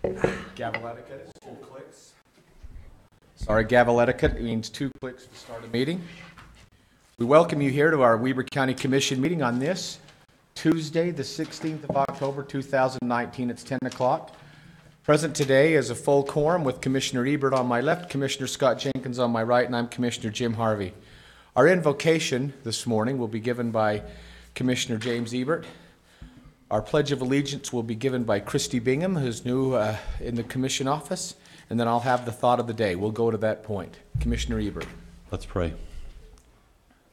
Gavel etiquette is 2 clicks. Sorry, gavel etiquette means 2 clicks to start a meeting. We welcome you here to our Weber County Commission meeting on this Tuesday, the 16th of October, 2019. It's 10 o'clock. Present today is a full quorum with Commissioner Ebert on my left, Commissioner Scott Jenkins on my right, and I'm Commissioner Jim Harvey. Our invocation this morning will be given by Commissioner James Ebert. Our Pledge of Allegiance will be given by Christy Bingham, who's new in the Commission office, and then I'll have the thought of the day. We'll go to that point. Commissioner Ebert. Let's pray.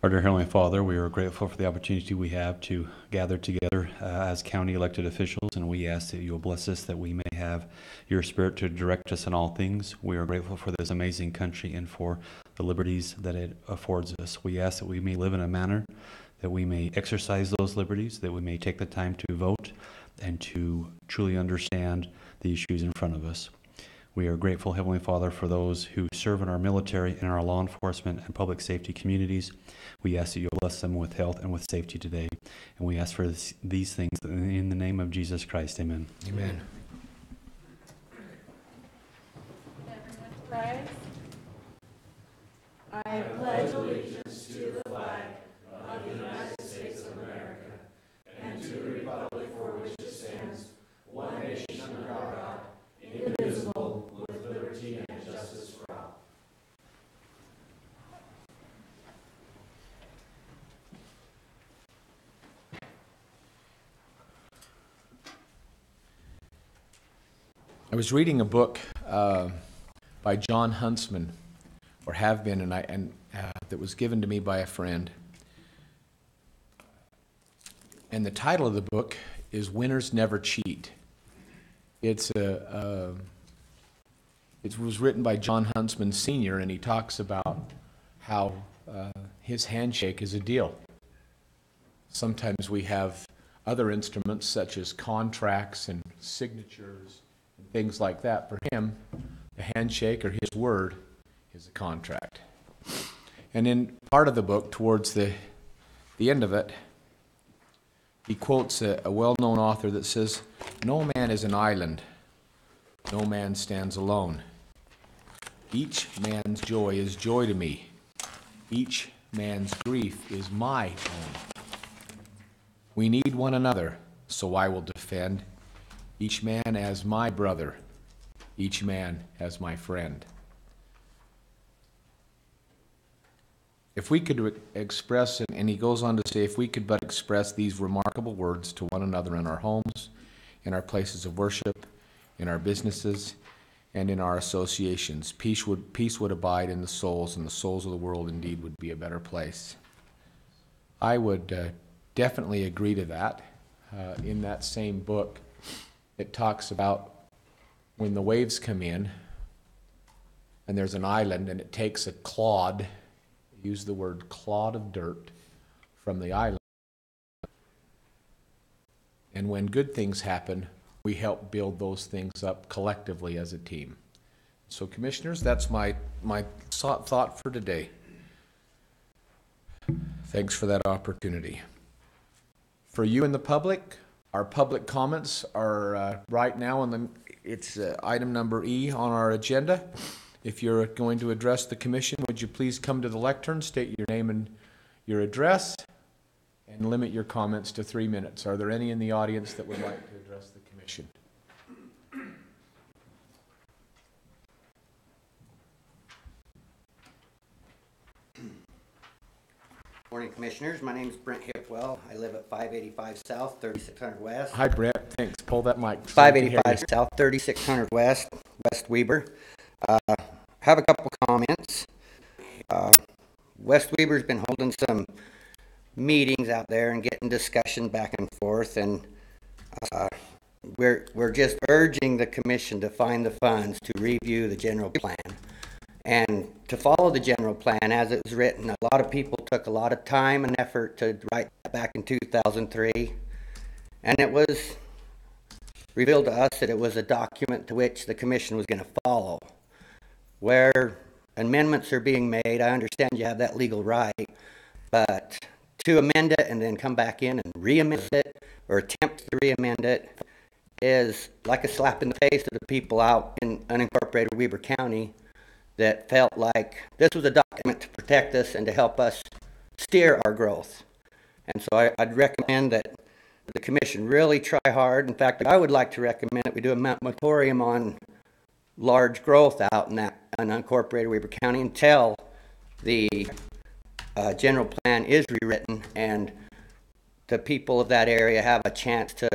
Our dear Heavenly Father, we are grateful for the opportunity we have to gather together as county elected officials, and we ask that you will bless us, that we may have your Spirit to direct us in all things. We are grateful for this amazing country and for the liberties that it affords us. We ask that we may live in a manner that we may exercise those liberties, that we may take the time to vote and to truly understand the issues in front of us. We are grateful, Heavenly Father, for those who serve in our military and our law enforcement and public safety communities. We ask that you'll bless them with health and with safety today. And we ask for these things in the name of Jesus Christ. Amen. Amen. Everyone pray. I pledge allegiance to the flag of the United States of America and to the republic for which it stands, one nation under God, indivisible, with liberty and justice for all. I was reading a book by John Huntsman, or have been, and that was given to me by a friend. And the title of the book is "Winners Never Cheat." It was written by John Huntsman Sr., and he talks about how his handshake is a deal. Sometimes we have other instruments such as contracts and signatures and things like that. For him, the handshake or his word is a contract. And in part of the book, towards the end of it, he quotes a well-known author that says, "No man is an island. No man stands alone. Each man's joy is joy to me. Each man's grief is my own. We need one another, so I will defend each man as my brother, each man as my friend." If we could express, and he goes on to say, if we could but express these remarkable words to one another in our homes, in our places of worship, in our businesses, and in our associations, peace would abide in the souls, and the souls of the world indeed would be a better place. I would definitely agree to that. In that same book, it talks about when the waves come in, and there's an island, and it takes a clod, use the word clod of dirt, from the island. And when good things happen, we help build those things up collectively as a team. So, commissioners, that's my thought for today. Thanks for that opportunity. For you in the public, our public comments are right now it's item number E on our agenda. If you're going to address the commission, would you please come to the lectern, state your name and your address, and limit your comments to 3 minutes. Are there any in the audience that would like to address the commission? Morning, Commissioners. My name is Brent Hipwell. I live at 585 South, 3600 West. Hi, Brent. Thanks. Pull that mic. 585 South, 3600 West, West Weber. Have a couple comments. West Weber's been holding some meetings out there and getting discussion back and forth, and we're just urging the commission to find the funds to review the general plan and to follow the general plan as it was written. A lot of people took a lot of time and effort to write that back in 2003, and it was revealed to us that it was a document to which the commission was going to follow. Where amendments are being made, I understand you have that legal right, but to amend it and then come back in and re-amend it or attempt to re-amend it is like a slap in the face to the people out in unincorporated Weber County that felt like this was a document to protect us and to help us steer our growth. And so I'd recommend that the commission really try hard. In fact, I would like to recommend that we do a moratorium on large growth out in that unincorporated Weber County until the general plan is rewritten and the people of that area have a chance to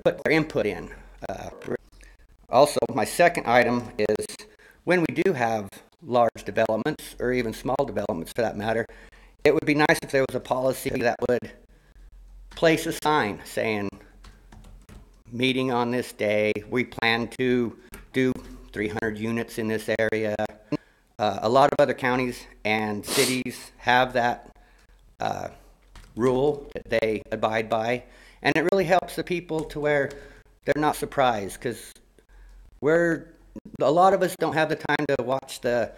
put their input in. Also, my second item is when we do have large developments, or even small developments for that matter, it would be nice if there was a policy that would place a sign saying, meeting on this day, we plan to do 300 units in this area. A lot of other counties and cities have that rule that they abide by, and it really helps the people to where they're not surprised, because a lot of us don't have the time to watch the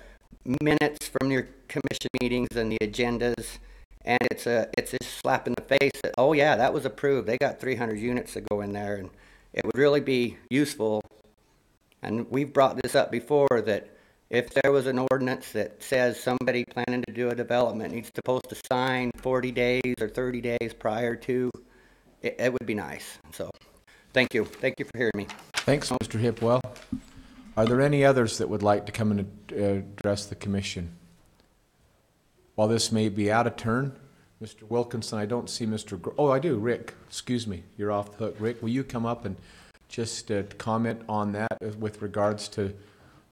minutes from your commission meetings and the agendas, and it's a slap in the face that, oh yeah, that was approved. They got 300 units to go in there, and it would really be useful. And we've brought this up before, that if there was an ordinance that says somebody planning to do a development needs to post a sign 40 days or 30 days prior to, it would be nice. So, thank you. Thank you for hearing me. Thanks, Mr. Hipwell. Are there any others that would like to come and address the commission? While this may be out of turn, Mr. Wilkinson, I don't see Mr. Oh, I do. Rick, excuse me. You're off the hook. Rick, will you come up and just comment on that with regards to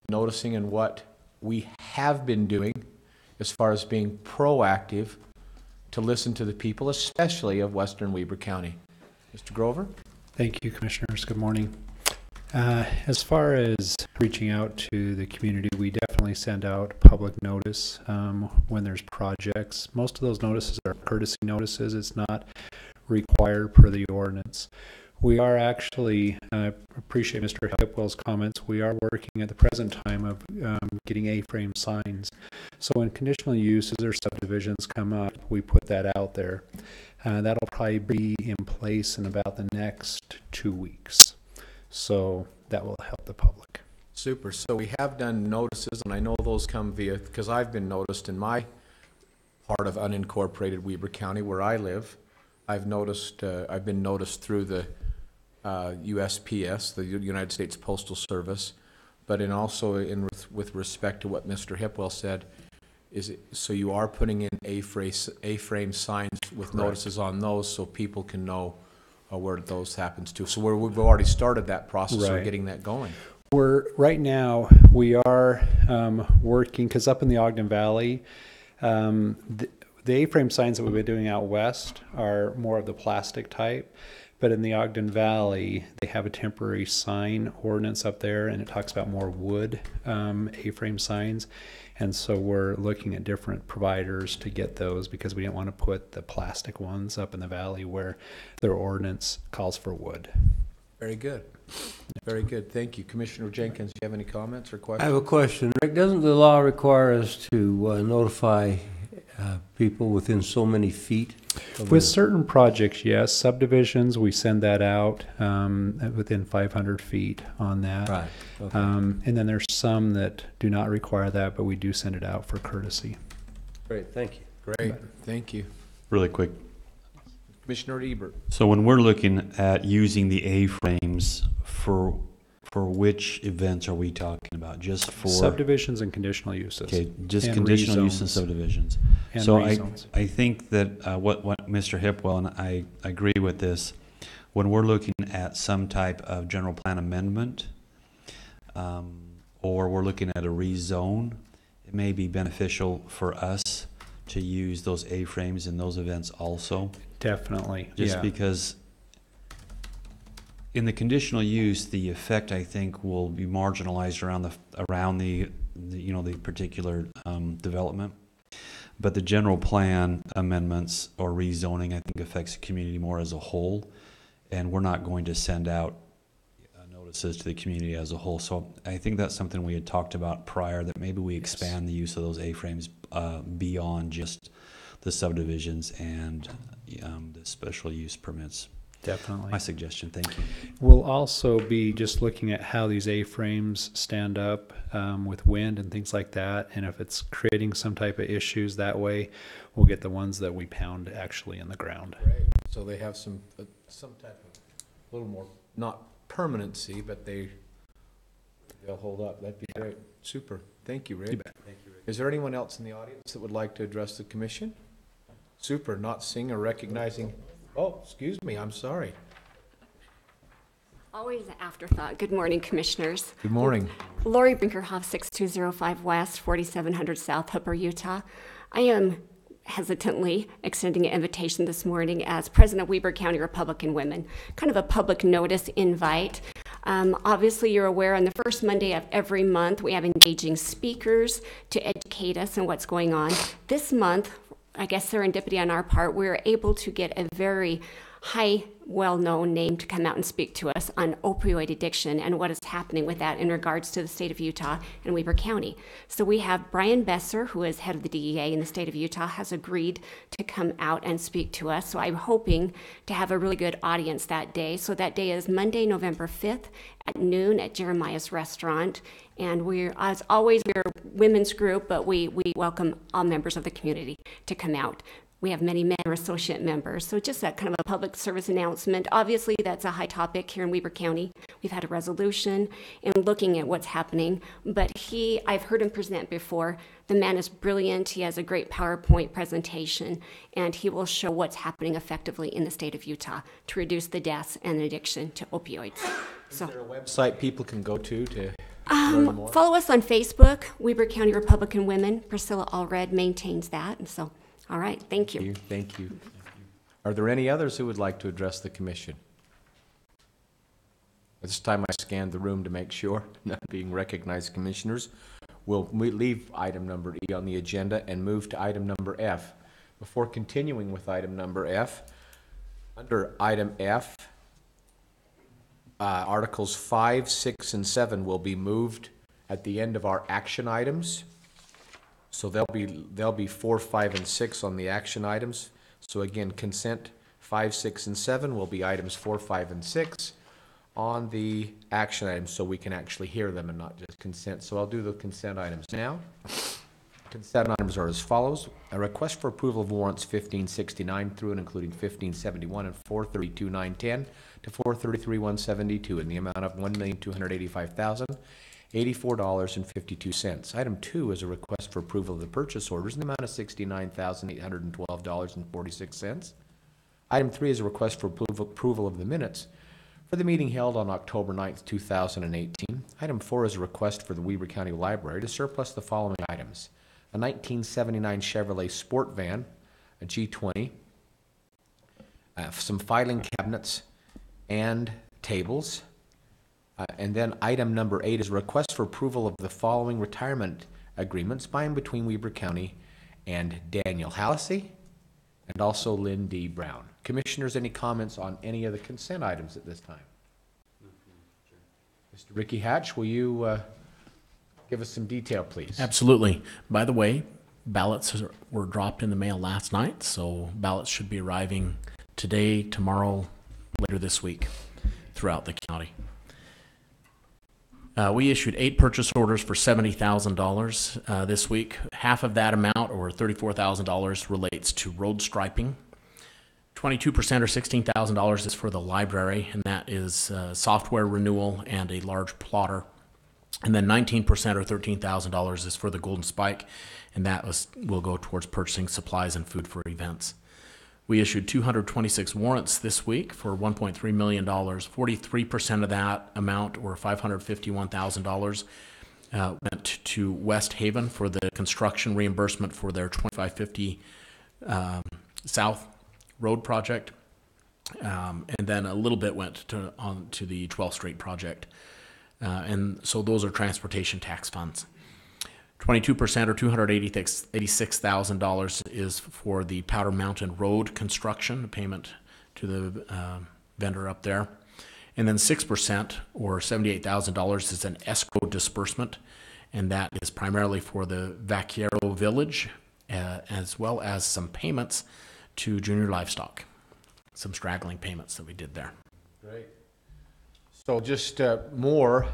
noticing and what we have been doing as far as being proactive to listen to the people, especially of Western Weber County? Mr. Grover? Thank you, Commissioners. Good morning. As far as reaching out to the community, we definitely send out public notice when there's projects. Most of those notices are courtesy notices. It's not required per the ordinance. We are actually, I appreciate Mr. Hipwell's comments, we are working at the present time of getting A-frame signs. So when conditional uses or subdivisions come up, we put that out there. That'll probably be in place in about the next 2 weeks. So that will help the public. Super. So we have done notices, and I know those come via, because I've been noticed in my part of unincorporated Weber County where I live. I've been noticed through the USPS, the United States Postal Service, but with respect to what Mr. Hipwell said, so you are putting in A-frame signs with Correct. notices on those so people can know where those happens to. So we've already started that process of Right. getting that going. Right now we are working, because up in the Ogden Valley, the A-frame signs that we've been doing out west are more of the plastic type. But in the Ogden Valley, they have a temporary sign ordinance up there, and it talks about more wood A-frame signs. And so we're looking at different providers to get those, because we didn't want to put the plastic ones up in the valley where their ordinance calls for wood. Very good. Very good. Thank you. Commissioner Jenkins, do you have any comments or I questions? have a question. Rick, doesn't the law require us to notify people within so many feet? With certain projects, yes. Subdivisions, we send that out within 500 feet on that. Right. Okay. And then there's some that do not require that, but we do send it out for courtesy. Great, thank you. Great. Thank you. Really quick. Commissioner Ebert. So when we're looking at using the A-frames, for which events are we talking about? Just for Subdivisions and conditional uses. Okay, just and conditional use and rezones. subdivisions. And So rezones. I think that what Mr. Hipwell, and I agree with this, when we're looking at some type of general plan amendment, or we're looking at a rezone, it may be beneficial for us to use those A-frames in those events also. Definitely, Just yeah. because in the conditional use, the effect, I think, will be marginalized around the particular development. But the general plan amendments or rezoning, I think, affects the community more as a whole, and we're not going to send out notices to the community as a whole. So I think that's something we had talked about prior, that maybe we expand the use of those A-frames beyond just the subdivisions and the special use permits. Definitely. my suggestion. Thank you. We'll also be just looking at how these A-frames stand up with wind and things like that. And if it's creating some type of issues that way, we'll get the ones that we pound actually in the ground. So they have some type of, a little more, not permanency, but they'll hold up. That'd be great. Super. Thank you, Rick. You bet. Is there anyone else in the audience that would like to address the commission? Super. Not seeing or recognizing. Oh, excuse me. I'm sorry. Always an afterthought. Good morning, Commissioners. Good morning. Lori Brinkerhoff, 6205 West, 4700 South, Hooper, Utah. I am hesitantly extending an invitation this morning as President of Weber County Republican Women, kind of a public notice invite. Obviously, you're aware on the first Monday of every month, we have engaging speakers to educate us on what's going on. This month, I guess serendipity on our part, we were able to get a very high, well-known name to come out and speak to us on opioid addiction and what is happening with that in regards to the state of Utah and Weber County. So we have Brian Besser, who is head of the DEA in the state of Utah, has agreed to come out and speak to us. So I'm hoping to have a really good audience that day. So that day is Monday, November 5th at noon at Jeremiah's Restaurant. And we're, as always, we're a women's group, but we welcome all members of the community to come out. We have many men or associate members. So just that kind of a public service announcement. Obviously, that's a high topic here in Weber County. We've had a resolution and looking at what's happening. But I've heard him present before. The man is brilliant. He has a great PowerPoint presentation, and he will show what's happening effectively in the state of Utah to reduce the deaths and addiction to opioids. Is So there a website people can go to learn more? follow us on Facebook, Weber County Republican Women. Priscilla Allred maintains that. And so, all right, thank you. Thank you. Are there any others who would like to address the commission? At this time, I scanned the room to make sure, not being recognized commissioners. We'll leave item number E on the agenda and move to item number F. Before continuing with item number F, under item F, Articles 5, 6, and 7 will be moved at the end of our action items. So there'll be 4, 5, and 6 on the action items. So again, consent 5, 6, and 7 will be items 4, 5, and 6 on the action items, so we can actually hear them and not just consent. So I'll do the consent items now. Consent items are as follows. A request for approval of warrants 1569 through and including 1571 and 432,910 to 433,172 in the amount of $1,285,084.52. Item 2 is a request for approval of the purchase orders in the amount of $69,812.46. Item 3 is a request for approval of the minutes for the meeting held on October 9th, 2018. Item 4 is a request for the Weber County Library to surplus the following items: a 1979 Chevrolet Sport Van, a G20, some filing cabinets and tables. And then item number 8 is a request for approval of the following retirement agreements by and between Weber County and Daniel Hallisey and also Lynn D. Brown. Commissioners, any comments on any of the consent items at this time? Mr. Ricky Hatch, will you give us some detail, please? Absolutely. By the way, ballots were dropped in the mail last night, so ballots should be arriving today, tomorrow, later this week throughout the county. We issued 8 purchase orders for $70,000 this week. Half of that amount, or $34,000, relates to road striping. 22% or $16,000 is for the library, and that is software renewal and a large plotter. And then 19% or $13,000 is for the Golden Spike, and that will go towards purchasing supplies and food for events. We issued 226 warrants this week for $1.3 million. 43% of that amount, or $551,000, went to West Haven for the construction reimbursement for their 2550 South Road project. And then a little bit went to the 12th Street project. And so those are transportation tax funds. 22% or $286,000 is for the Powder Mountain Road construction, payment to the vendor up there. And then 6% or $78,000 is an escrow disbursement, and that is primarily for the Vaquero Village, as well as some payments to Junior Livestock. some straggling payments that we did there. Great. So just more,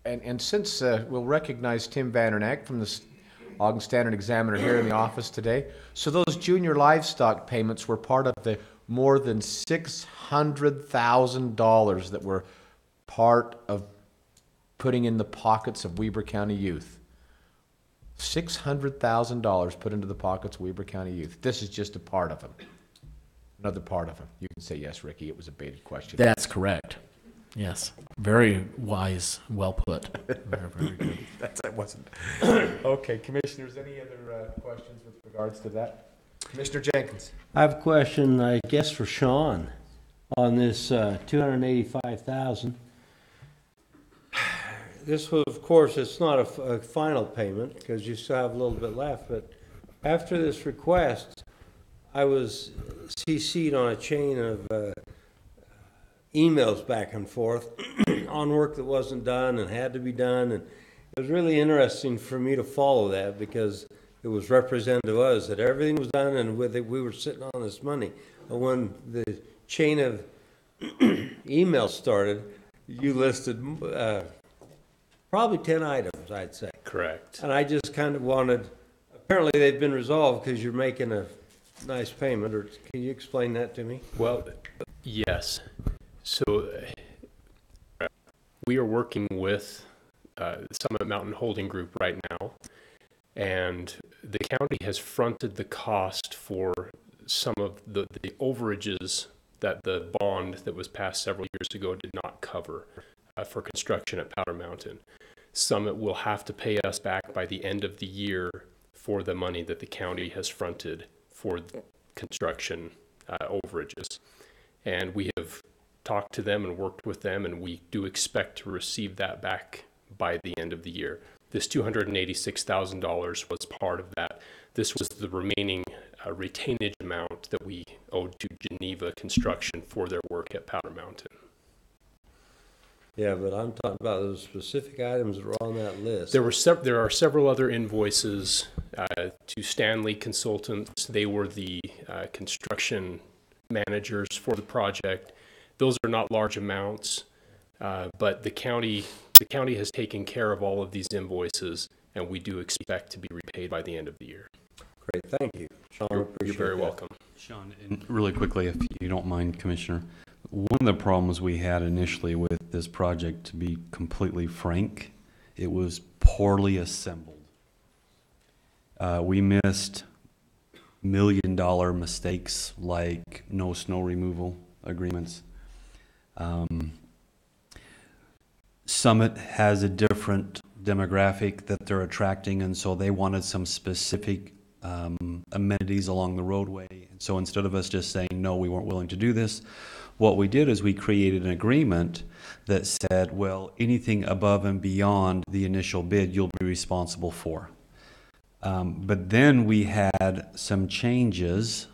and since we'll recognize Tim Vandernack from the Ogden Standard Examiner here in the office today, so those junior livestock payments were part of the more than $600,000 that were part of putting in the pockets of Weber County youth. $600,000 put into the pockets of Weber County youth. This is just a part of them. Another part of them. You can say yes, Ricky. It was a baited question. That's correct. Yes. Very wise, well put. Very, very good. That wasn't. Okay, commissioners, any other questions with regards to that? Commissioner Jenkins. I have a question, I guess, for Sean on this $285,000. This was, of course, it's not a final payment because you still have a little bit left. But after this request, I was CC'd on a chain of emails back and forth on work that wasn't done and had to be done. And it was really interesting for me to follow that because it was representative of us that everything was done and with it, we were sitting on this money. But when the chain of emails started, you listed probably 10 items, I'd say. Correct. And I just kind of wanted, apparently they've been resolved because you're making a nice payment, or can you explain that to me? Well, yes. So we are working with Summit Mountain Holding Group right now, and the county has fronted the cost for some of the overages that the bond that was passed several years ago did not cover for construction at Powder Mountain. Summit will have to pay us back by the end of the year for the money that the county has fronted for construction overages. And we have talked to them and worked with them, and we do expect to receive that back by the end of the year. This $286,000 was part of that. This was the remaining retainage amount that we owed to Geneva Construction for their work at Powder Mountain. Yeah, but I'm talking about those specific items that were on that list. There are several other invoices to Stanley Consultants. They were the construction managers for the project. Those are not large amounts, but the county has taken care of all of these invoices, and we do expect to be repaid by the end of the year. Great, thank you, Sean. You're very welcome. Sean, and really quickly, if you don't mind, Commissioner, one of the problems we had initially with this project, to be completely frank, it was poorly assembled. We missed million-dollar mistakes like no snow removal agreements. Summit has a different demographic that they're attracting, and so they wanted some specific amenities along the roadway. And so instead of us just saying, no, we weren't willing to do this, what we did is we created an agreement that said, well, anything above and beyond the initial bid, you'll be responsible for. But then we had some changes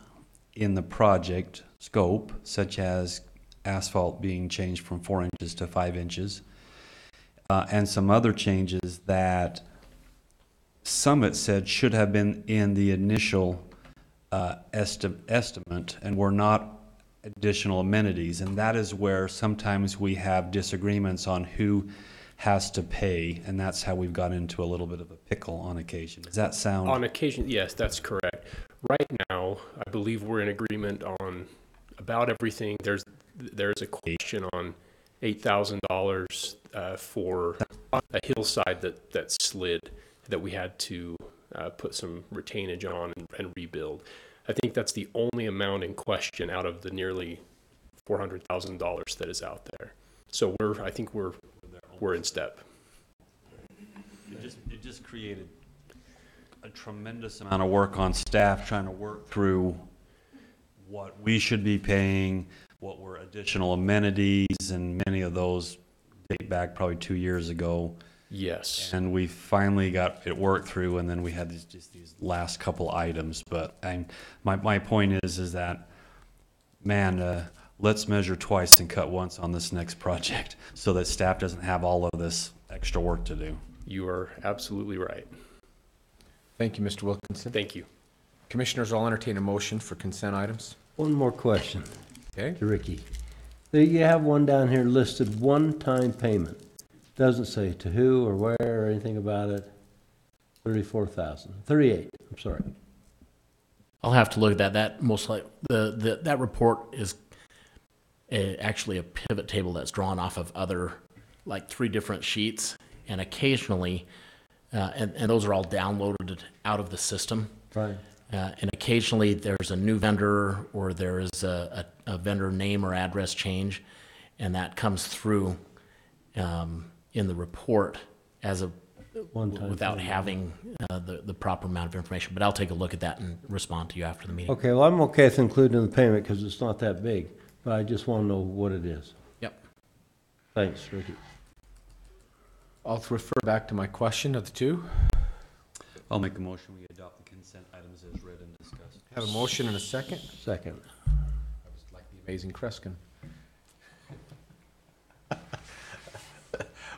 in the project scope, such as asphalt being changed from 4 inches to 5 inches, and some other changes that Summit said should have been in the initial estimate and were not additional amenities. And that is where sometimes we have disagreements on who has to pay, and that's how we've got into a little bit of a pickle on occasion. Does that sound? On occasion, yes, that's correct. Right now, I believe we're in agreement on about everything. There's a question on $8,000 for a hillside that slid that we had to put some retainage on and rebuild. I think that's the only amount in question out of the nearly $400,000 that is out there. So I think we're in step. It just created a tremendous amount of work on staff trying to work through what we should be paying, what were additional amenities, and many of those date back probably 2 years ago. Yes. And we finally got it worked through, and then we had these last couple items. But my point is that, man, let's measure twice and cut once on this next project so that staff doesn't have all of this extra work to do. You are absolutely right. Thank you, Mr. Wilkinson. Thank you. Commissioners, I'll entertain a motion for consent items. One more question. Okay, to Ricky. You have one down here listed, one-time payment. Doesn't say to who or where or anything about it. 38, I'm sorry. I'll have to look at that. That most like that report is actually a pivot table that's drawn off of other, like 3 different sheets, and occasionally, and those are all downloaded out of the system. Right. And occasionally there's a new vendor or there is a vendor name or address change, and that comes through in the report as a One-time without payment. having the proper amount of information. But I'll take a look at that and respond to you after the meeting. Okay, well, I'm okay with including the payment because it's not that big, but I just want to know what it is. Yep. Thanks, Ricky. I'll refer back to my question of the two. I'll make a motion, we adopt the consent items as read and discussed. Have a motion and a second. Second. I was like the amazing Kreskin.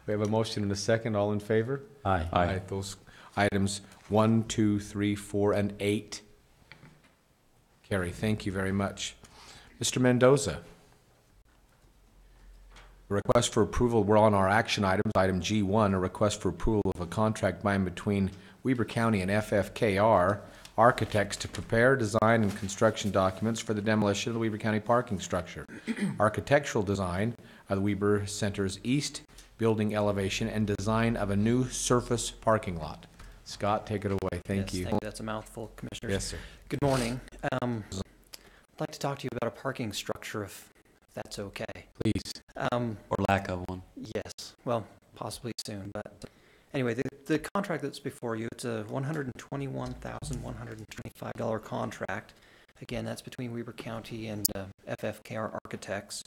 We have a motion and a second. All in favor? Aye. Those items 1, 2, 3, 4, and 8 carry. Thank you very much. Mr. Mendoza. A request for approval, we're on our action items. Item G1, a request for approval of a contract by and between Weber County and FFKR Architects to prepare, design, and construction documents for the demolition of the Weber County parking structure. Architectural design of the Weber Center's east building elevation and design of a new surface parking lot. Scott, take it away. Thank you. That's a mouthful, Commissioners. Yes, sir. Good morning. I'd like to talk to you about a parking structure, if that's okay. Please. Or lack of one. Yes, well, possibly soon, but anyway, the contract that's before you, it's a $121,125 contract. Again, that's between Weber County and FFKR Architects.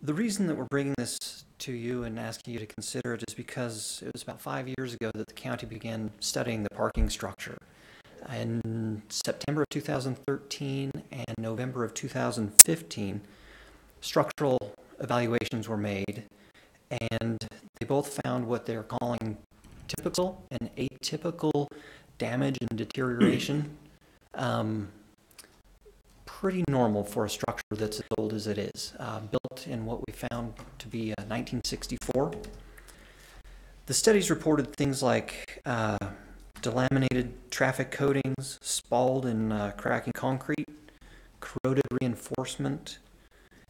The reason that we're bringing this to you and asking you to consider it is because it was about 5 years ago that the county began studying the parking structure. In September of 2013 and November of 2015, structural evaluations were made, and they both found what they're calling typical and atypical damage and deterioration. Pretty normal for a structure that's as old as it is, built in what we found to be 1964. The studies reported things like delaminated traffic coatings, spalled and cracking concrete, corroded reinforcement,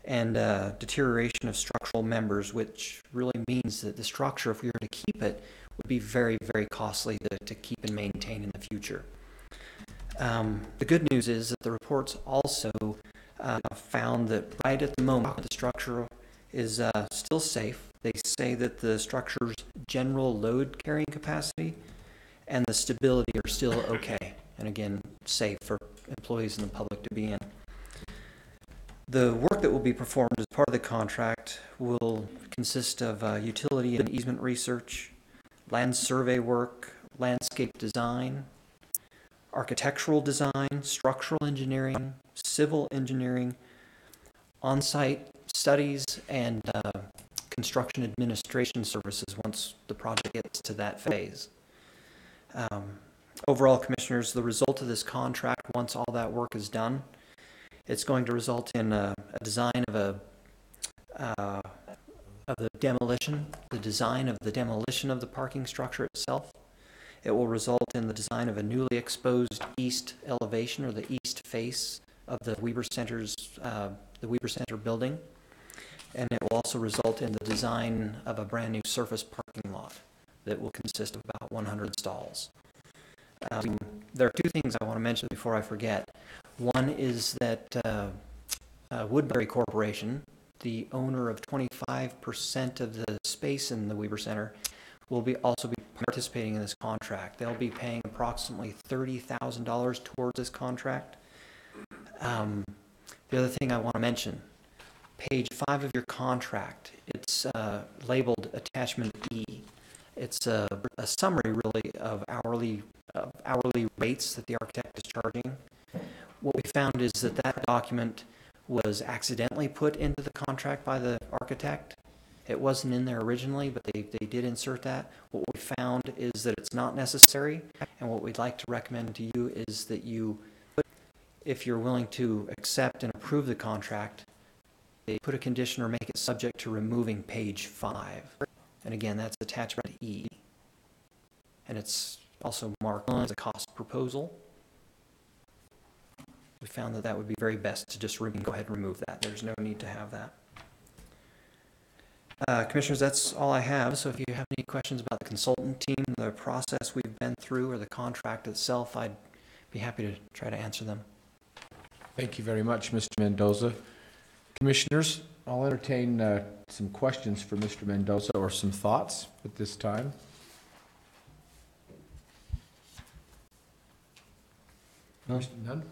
and deterioration of structural members, which really means that the structure, if we were to keep it, would be very, very costly to keep and maintain in the future. The good news is that the reports also found that right at the moment the structure is still safe. They say that the structure's general load carrying capacity and the stability are still okay, and again, safe for employees and the public to be in. The work that will be performed as part of the contract will consist of utility and easement research, land survey work, landscape design, architectural design, structural engineering, civil engineering, on-site studies, and construction administration services once the project gets to that phase. Overall, Commissioners, the result of this contract, once all that work is done, it's going to result in a design of the demolition, the design of the demolition of the parking structure itself. It will result in the design of a newly exposed east elevation, or the east face of the Weber Center's the Weber Center building, and it will also result in the design of a brand new surface parking lot that will consist of about 100 stalls. There are two things I want to mention before I forget. One is that Woodbury Corporation, the owner of 25% of the space in the Weber Center, will also be participating in this contract. They'll be paying approximately $30,000 towards this contract. The other thing I want to mention, page 5 of your contract, it's labeled Attachment E. It's a summary, really, of hourly rates that the architect is charging. What we found is that that document was accidentally put into the contract by the architect. It wasn't in there originally, but they did insert that. What we found is that it's not necessary, and what we'd like to recommend to you is that you if you're willing to accept and approve the contract, they put a condition or make it subject to removing page 5. And again, that's attachment E. And it's also marked as a cost proposal. We found that that would be very best to just go ahead and remove that. There's no need to have that. Commissioners, that's all I have. So if you have any questions about the consultant team, the process we've been through, or the contract itself, I'd be happy to try to answer them. Thank you very much, Mr. Mendoza. Commissioners, I'll entertain some questions for Mr. Mendoza or some thoughts at this time. None?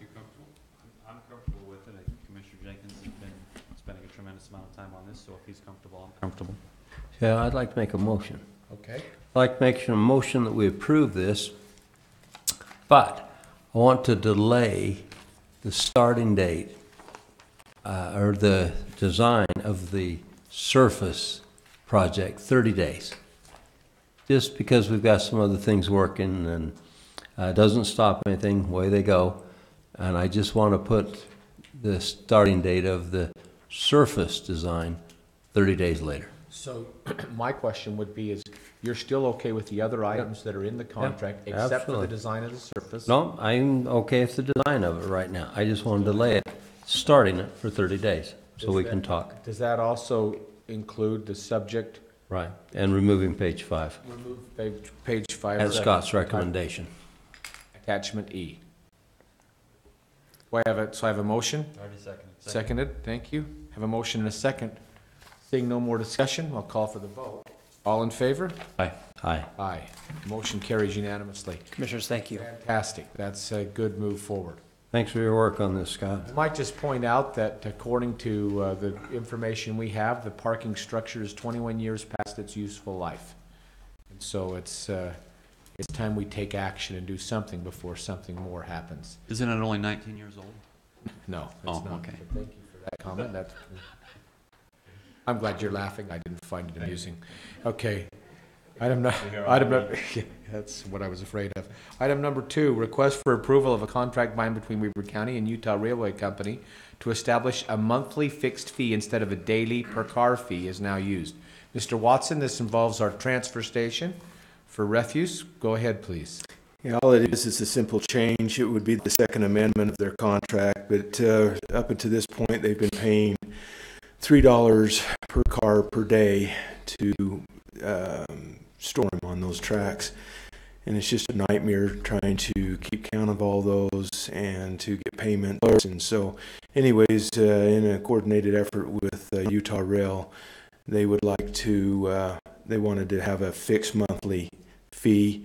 I'm comfortable with it. I think Commissioner Jenkins has been spending a tremendous amount of time on this, so if he's comfortable, I'm comfortable. Yeah, I'd like to make a motion. Okay. I'd like to make a motion that we approve this, but I want to delay the starting date or the design of the surface project 30 days. Just because we've got some other things working, and it doesn't stop anything, away they go. And I just want to put the starting date of the surface design 30 days later. So my question would be is, you're still okay with the other items that are in the contract except for absolutely. the design of the surface? No, I'm okay with the design of it right now. I just want to delay it, starting it for 30 days, so we can talk. Does that also include the subject? Right, and removing page 5. Remove page 5. At Scott's recommendation. Attachment E. So I have a motion? Already seconded. Seconded, thank you. Have a motion and a second. Seeing no more discussion, I'll call for the vote. All in favor? Aye. Aye. Aye. Motion carries unanimously. Commissioners, thank you. Fantastic. That's a good move forward. Thanks for your work on this, Scott. I might just point out that according to the information we have, the parking structure is 21 years past its useful life. And so it's time we take action and do something before something more happens. Isn't it only 19 years old? No, it's Oh, not. okay. But thank you for that comment. I'm glad you're laughing. I didn't find it amusing. Okay. That's what I was afraid of. Item number 2, request for approval of a contract signed between Weber County and Utah Railway Company to establish a monthly fixed fee instead of a daily per car fee is now used. Mr. Watson, this involves our transfer station for refuse. Go ahead, please. Yeah, all it is a simple change. It would be the second amendment of their contract, but up until this point, they've been paying $3 per car per day to store them on those tracks. And it's just a nightmare trying to keep count of all those and to get payments. And so anyways, in a coordinated effort with Utah Rail, they would like to, they wanted to have a fixed monthly fee.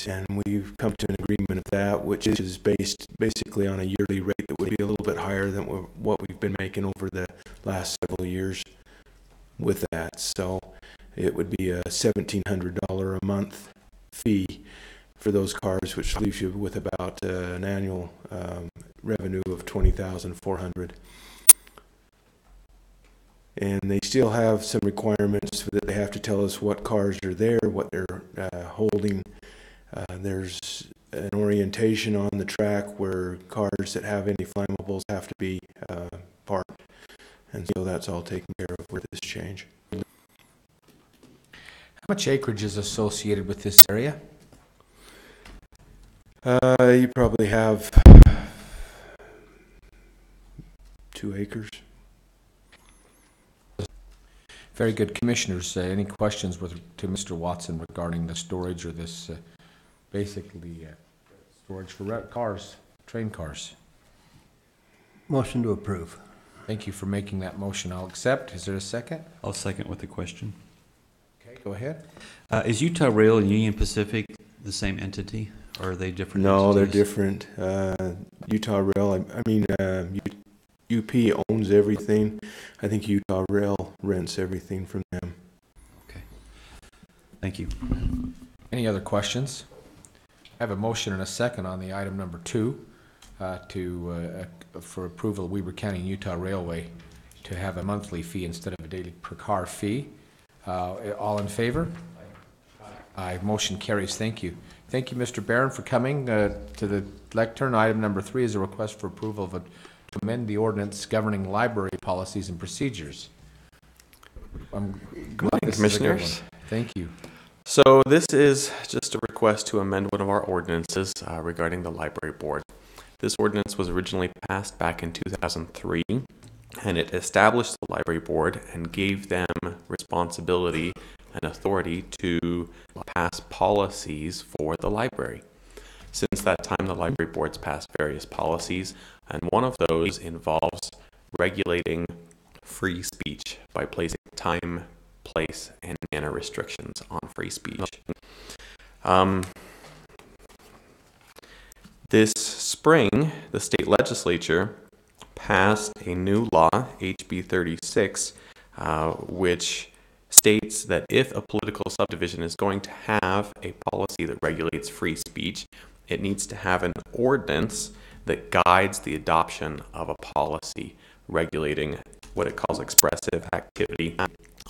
And we've come to an agreement of that, which is based basically on a yearly rate that would be a little bit higher than what we've been making over the last several years with that. So it would be a $1,700 a month fee for those cars, which leaves you with about an annual revenue of $20,400. And they still have some requirements that they have to tell us what cars are there, what they're holding. There's an orientation on the track where cars that have any flammables have to be parked. And so that's all taken care of with this change. How much acreage is associated with this area? You probably have 2 acres. Very good. Commissioners, any questions to Mr. Watson regarding the storage or this basically storage for cars, train cars? Motion to approve. Thank you for making that motion. I'll accept. Is there a second? I'll second with the question. Okay, go ahead. Is Utah Rail and Union Pacific the same entity, or are they different No, they're entities? different. Utah Rail, UP owns everything. I think Utah Rail rents everything from them. Okay. Thank you. Any other questions? I have a motion and a second on the item number 2 for approval of Weber County and Utah Railway to have a monthly fee instead of a daily per car fee. All in favor? Aye, motion carries. Thank you. Thank you, Mr. Barron, for coming to the lectern. Item number 3 is a request for approval to amend the ordinance governing library policies and procedures. Good morning, Commissioners. Thank you. So this is just a request to amend one of our ordinances regarding the library board. This ordinance was originally passed back in 2003, and it established the library board and gave them responsibility and authority to pass policies for the library. Since that time, the library board's passed various policies, and one of those involves regulating free speech by placing time, place, and manner restrictions on free speech. This spring, the state legislature passed a new law, HB 36, which states that if a political subdivision is going to have a policy that regulates free speech, it needs to have an ordinance that guides the adoption of a policy regulating what it calls expressive activity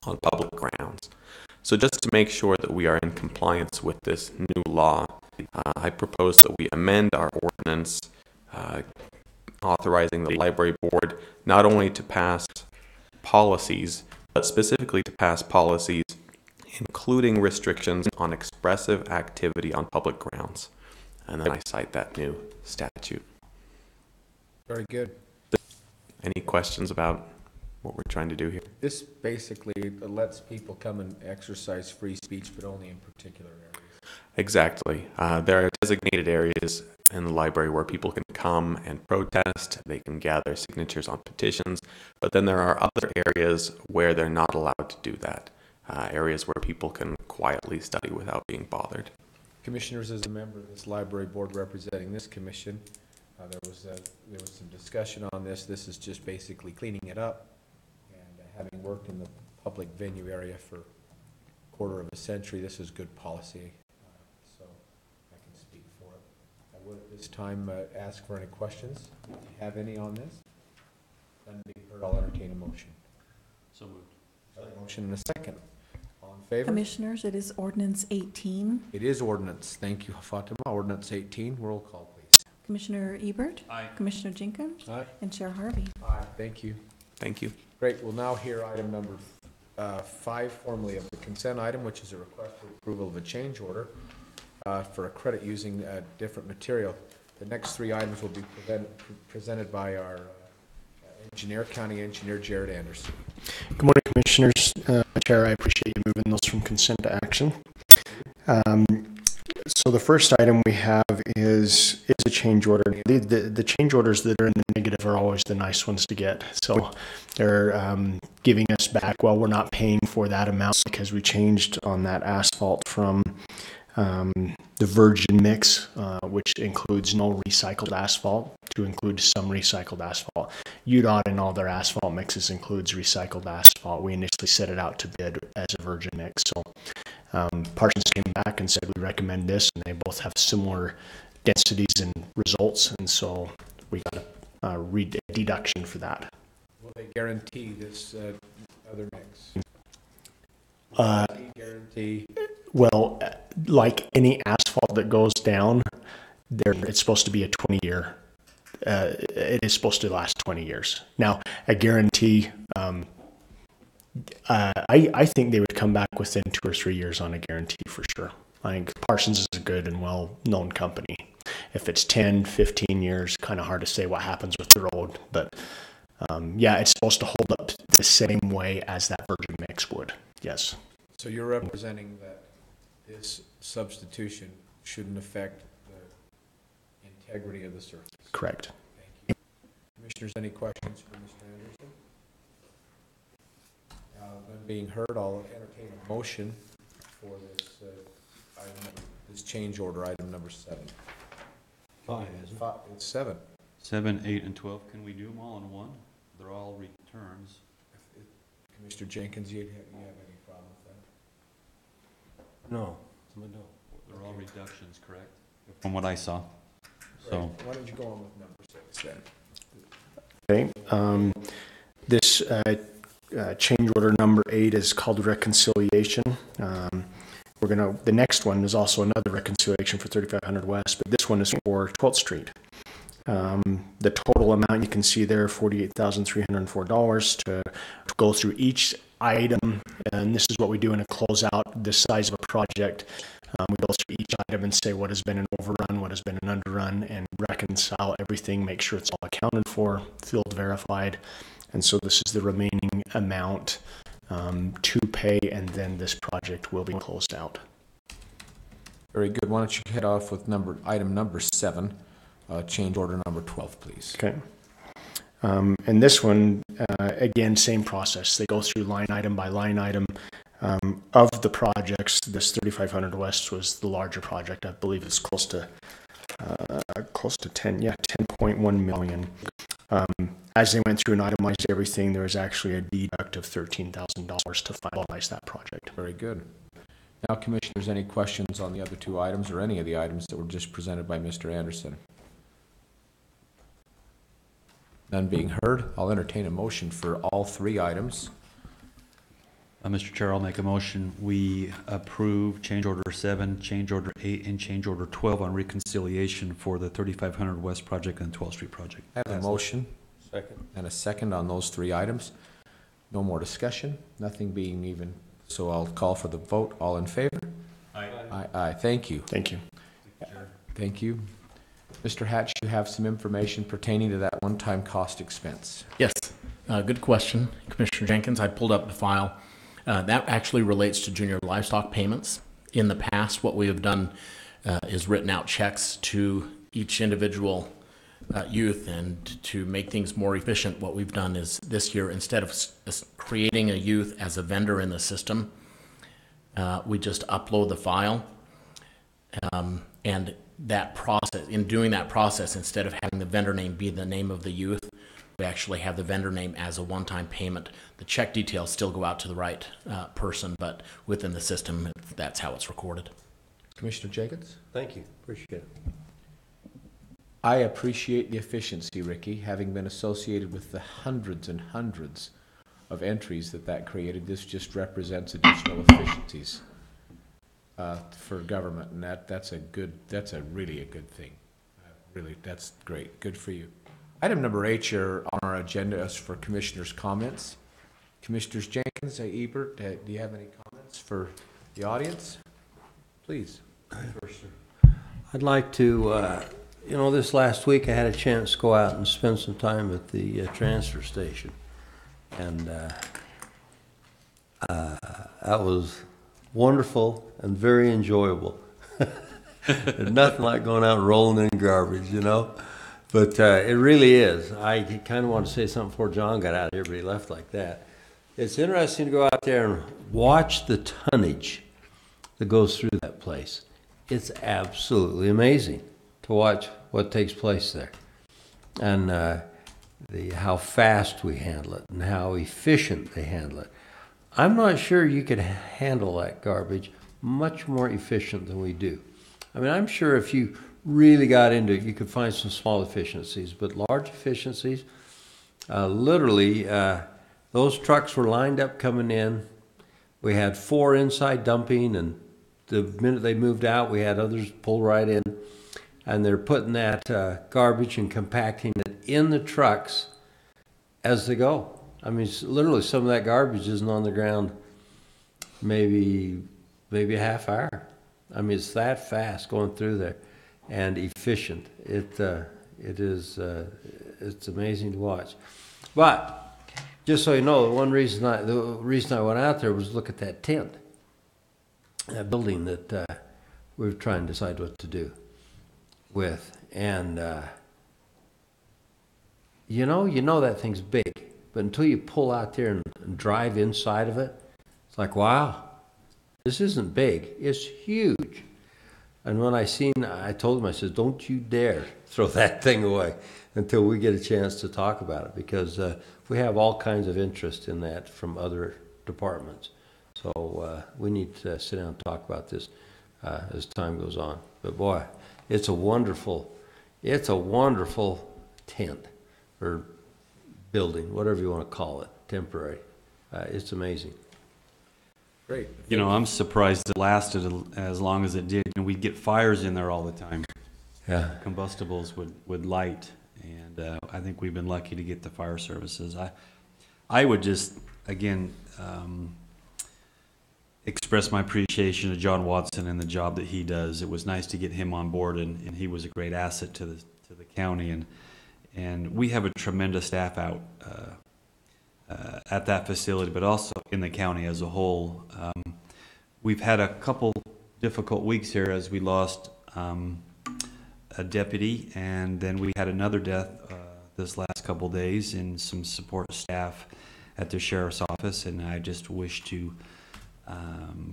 on public grounds. So just to make sure that we are in compliance with this new law, I propose that we amend our ordinance authorizing the library board not only to pass policies, but specifically to pass policies including restrictions on expressive activity on public grounds. And then I cite that new statute. Very good. Any questions about what we're trying to do here? This basically lets people come and exercise free speech, but only in particular areas. Exactly. There are designated areas in the library where people can come and protest. They can gather signatures on petitions. But then there are other areas where they're not allowed to do that. Areas where people can quietly study without being bothered. Commissioners, as a member of this library board representing this commission, there was some discussion on this. This is just basically cleaning it up. And having worked in the public venue area for a quarter of a century, this is good policy. So I can speak for it. I would at this time ask for any questions. If you have any on this, then being heard, I'll entertain a motion. So moved. A motion and a second. All in favor? Commissioners, it is ordinance 18. It is ordinance. Thank you, Fatima. Ordinance 18. Roll call, please. Commissioner Ebert? Aye. Commissioner Jenkins? Aye. And Chair Harvey? Aye. Thank you. Thank you. Great. We'll now hear item number 5, formally of the consent item, which is a request for approval of a change order for a credit using different material. The next 3 items will be presented by our county engineer, Jared Anderson. Good morning, Commissioners. Chair, I appreciate you moving those from consent to action. So the first item we have is a change order. The change orders that are in the negative are always the nice ones to get. So they're giving us back, well, we're not paying for that amount because we changed on that asphalt from the virgin mix, which includes no recycled asphalt, to include some recycled asphalt. UDOT in all their asphalt mixes includes recycled asphalt. We initially set it out to bid as a virgin mix. So Parsons came back and said, we recommend this, and they both have similar densities and results, and so we got a deduction for that. Will they guarantee this other mix? Guarantee? Well, like any asphalt that goes down, it's supposed to be a 20-year. It is supposed to last 20 years. Now, a guarantee, I think they would come back within 2 or 3 years on a guarantee for sure. I think Parsons is a good and well-known company. If it's 10, 15 years, kind of hard to say what happens with the road. But yeah, it's supposed to hold up the same way as that virgin mix would. Yes. So you're representing that this substitution shouldn't affect the integrity of the surface? Correct. Thank you. Commissioners, any questions for Mr. Anderson? None being heard, I'll entertain a motion for this this change order, item number 7. 5, isn't it? It's 7. 7, 8, and 12. Can we do them all in one? They're all returns. Commissioner Jenkins, you have any problem with that? No. They're all reductions, correct? From what I saw. So Why don't you go on with number 6 then? Okay. This change order number 8 is called reconciliation. the next one is also another reconciliation for 3500 West, but this one is for 12th Street. The total amount you can see there, $48,304 to go through each item. And this is what we do in a closeout, this size of a project. We go through each item and say what has been an overrun, what has been an underrun, and reconcile everything, make sure it's all accounted for, field verified. And so this is the remaining amount to pay, and then this project will be closed out. Very good. Why don't you head off with item number 7, change order number 12, please. Okay. And this one, again, same process. They go through line item by line item. Of the projects, this 3500 West was the larger project. I believe it's close to 10.1 million. As they went through and itemized everything, there was actually a deduct of $13,000 to finalize that project. Very good. Now, Commissioners, any questions on the other 2 items or any of the items that were just presented by Mr. Anderson? None being heard, I'll entertain a motion for all 3 items. Mr. Chair, I'll make a motion. We approve change order 7, change order 8, and change order 12 on reconciliation for the 3500 West project and 12th Street project. I have a motion. Second. And a second on those 3 items. No more discussion, nothing being even, so I'll call for the vote. All in favor? Aye. Aye, aye. Thank you. Thank you. Thank you. Mr. Hatch, you have some information pertaining to that one-time cost expense. Yes, good question, Commissioner Jenkins. I pulled up the file. That actually relates to junior livestock payments. In the past, what we have done is written out checks to each individual youth, and to make things more efficient, what we've done is this year, instead of creating a youth as a vendor in the system, we just upload the file. And that process, in doing that process, instead of having the vendor name be the name of the youth, we actually have the vendor name as a one-time payment. The check details still go out to the right person, but within the system, that's how it's recorded. Commissioner Jenkins? Thank you. Appreciate it. I appreciate the efficiency, Ricky, having been associated with the hundreds and hundreds of entries that created. This just represents additional efficiencies for government, and that's really a good thing. Really, that's great. Good for you. Item number 8 here on our agenda is for commissioners' comments. Commissioners Jenkins, Ebert, do you have any comments for the audience? Please. I'd like to, this last week I had a chance to go out and spend some time at the transfer station. And that was wonderful and very enjoyable. Nothing like going out and rolling in garbage, But it really is. I kind of want to say something before John got out of here, but he left like that. It's interesting to go out there and watch the tonnage that goes through that place. It's absolutely amazing to watch what takes place there. And how fast we handle it and how efficient they handle it. I'm not sure you could handle that garbage much more efficient than we do. I mean, I'm sure if you really got into it, you could find some small efficiencies, but large efficiencies, literally, those trucks were lined up coming in. We had 4 inside dumping, and the minute they moved out, we had others pull right in, and they're putting that garbage and compacting it in the trucks as they go. I mean, literally, some of that garbage isn't on the ground maybe a half hour. I mean, it's that fast going through there. And efficient. It's amazing to watch. But just so you know, the reason I went out there was look at that tent, that building that we were trying to decide what to do with. And you know that thing's big, but until you pull out there and drive inside of it, it's like, wow, this isn't big. It's huge. And when I told him, I said, don't you dare throw that thing away until we get a chance to talk about it, because we have all kinds of interest in that from other departments. So we need to sit down and talk about this as time goes on. But boy, it's a wonderful tent or building, whatever you want to call it, temporary. It's amazing. Great. You know, I'm surprised it lasted as long as it did. And we'd get fires in there all the time. Yeah. Combustibles would light, and I think we've been lucky to get the fire services. I would just, again, express my appreciation to John Watson and the job that he does. It was nice to get him on board, and he was a great asset to the county. And we have a tremendous staff out at that facility, but also in the county as a whole. We've had a couple difficult weeks here as we lost a deputy, and then we had another death this last couple days, and some support staff at the sheriff's office. And I just wish to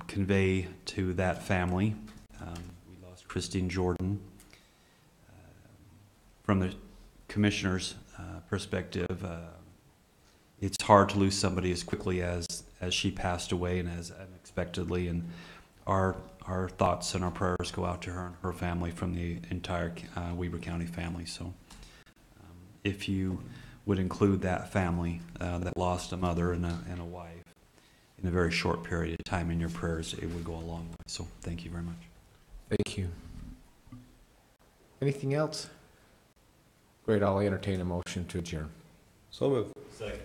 convey to that family. We lost Christine Jordan. From the commissioner's perspective, it's hard to lose somebody as quickly as she passed away and as unexpectedly. And our thoughts and our prayers go out to her and her family from the entire Weber County family. So if you would include that family that lost a mother and a wife in a very short period of time in your prayers, it would go a long way. So thank you very much. Thank you. Anything else? Great, I'll entertain a motion to adjourn. So moved. Second.